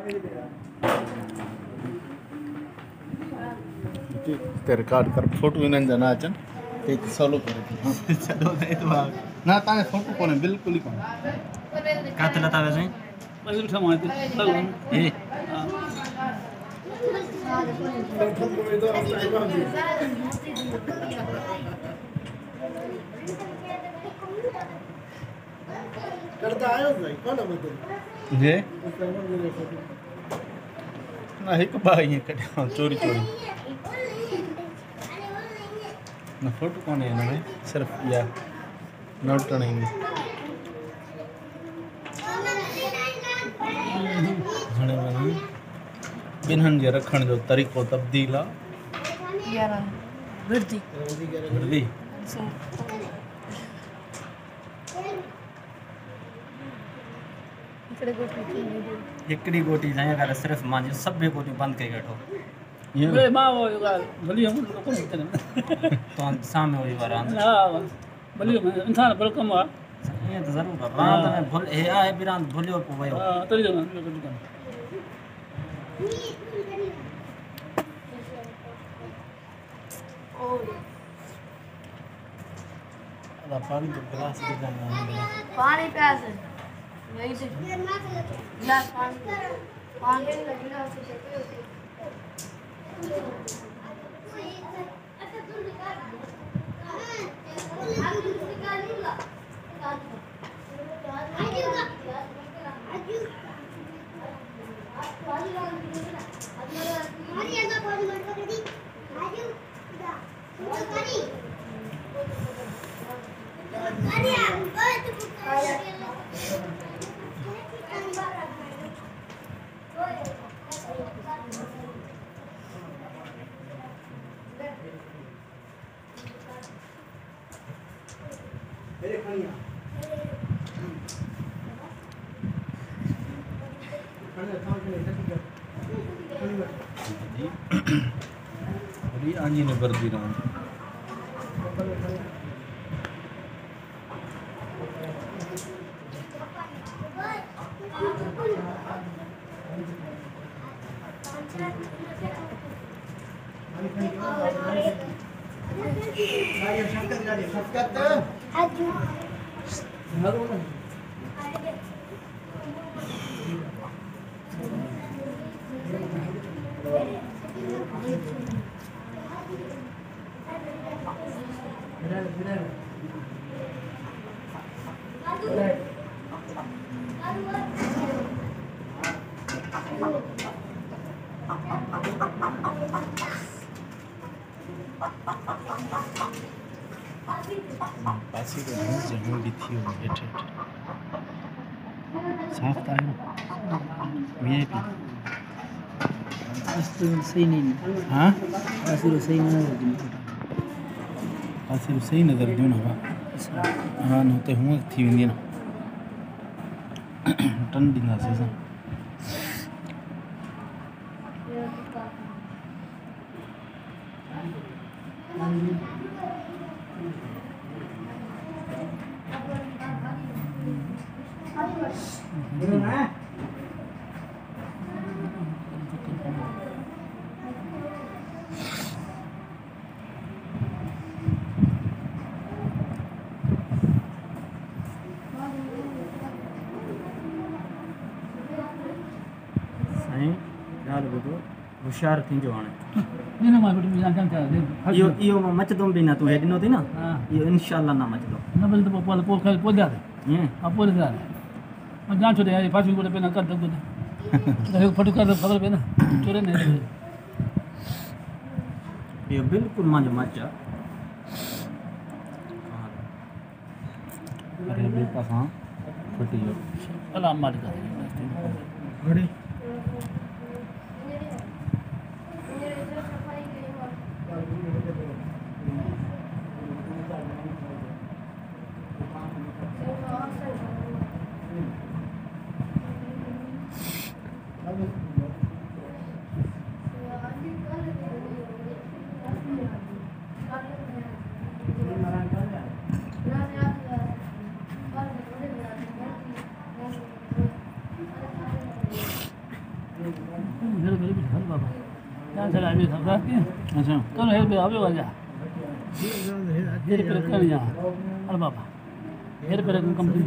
ते रिकॉर्ड कर फोटो इन्हनि जा न अचनि ते सवलो करे चलो न तव्हांखे फोटो कोन्हे बिल्कुलु ई कोन्हे किथे लथा वैसे करता आयो भाई कौन है जे ना हिकु ॿ ईअं कढिया चोरी चोरी न फोटो कोन्हे हिन में सिर्फ़ु इहा नोटण ईंदी हाणे ॿिन्हनि जे रखण जो तरीक़ो तब्दील आहे हिकिड़ी गोटी साईं अगरि सिर्फ़ु मुंहिंजी सभु गोटियूं बंदि कई वेठो तो सामने हुई वारा इंसान बड़ो कम आहे ईअं त ज़रूरु आहे रांदि में भुल हे आहे बि रांदि भुलियो पोइ वियो पानी तो गिलास पानी प्यास है वही से गिलास पानी पानी लगना उसे बड़ी आंजी ने बर्दी रांद पासी तो बहुत जगह भी थी वो हेठे साफ था वीआईपी सही नहीं हाँ सही नहीं पासी सही नज़र दूँ ना हाँ न तो हुआ थी वेंदी न टन ॾींदासीं असां होशियार थींदो हाणे न मां बेटी जान जान कर इहो मचदो बि न तूं हे ॾिनो अथई न इहो इंशाल्लाह न मचदो न बल तो पोइ ॾियां ईअं पोइ ॾियां मां जान छॾे यार पाछी कोटे पे न कर दो फोटो कर खबर पे न चोरे न इहो बिल्कुलु मुंहिंजो मच आहे अरे ॿिए पासां फटी वियो अलाह मालिक घड़ी हेर पे भी हल बाबा क्या चला भी था के अच्छा कल हेर पे आवे वाला हेर पे कर जा अरे बाबा हेर पे कंपनी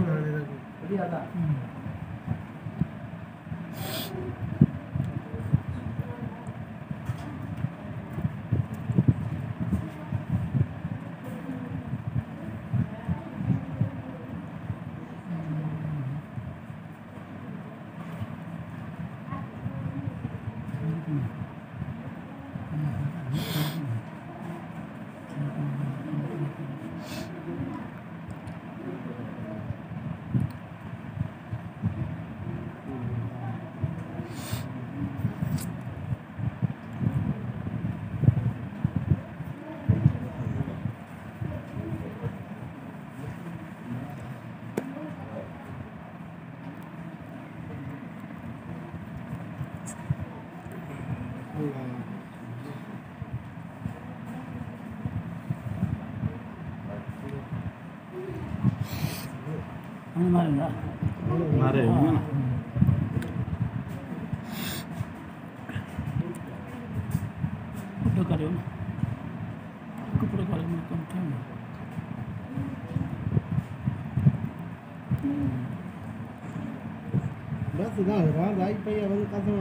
हम मारेंगे मारे होंगे ना कुछ करो ना कुछ करो ना कम टाइम બસ ના રાત આવી પૈયા બધું કાથો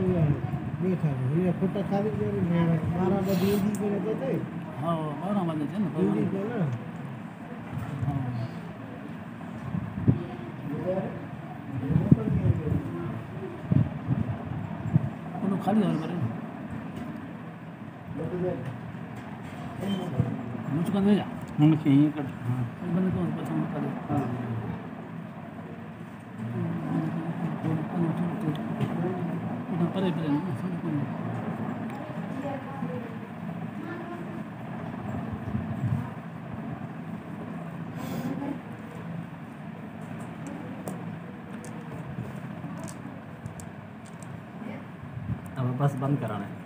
બેઠા છે એ ફોટા ખાલી કરી મારા બધી ઈજી કરે તો થઈ हाँ बारह बजे थे ना ઈજી તો ના उन्होंने खाली और करे मुझको नहीं जा उनके ही कर हाँ बंद को पसंद करे परे परे अब बस बंद कराना है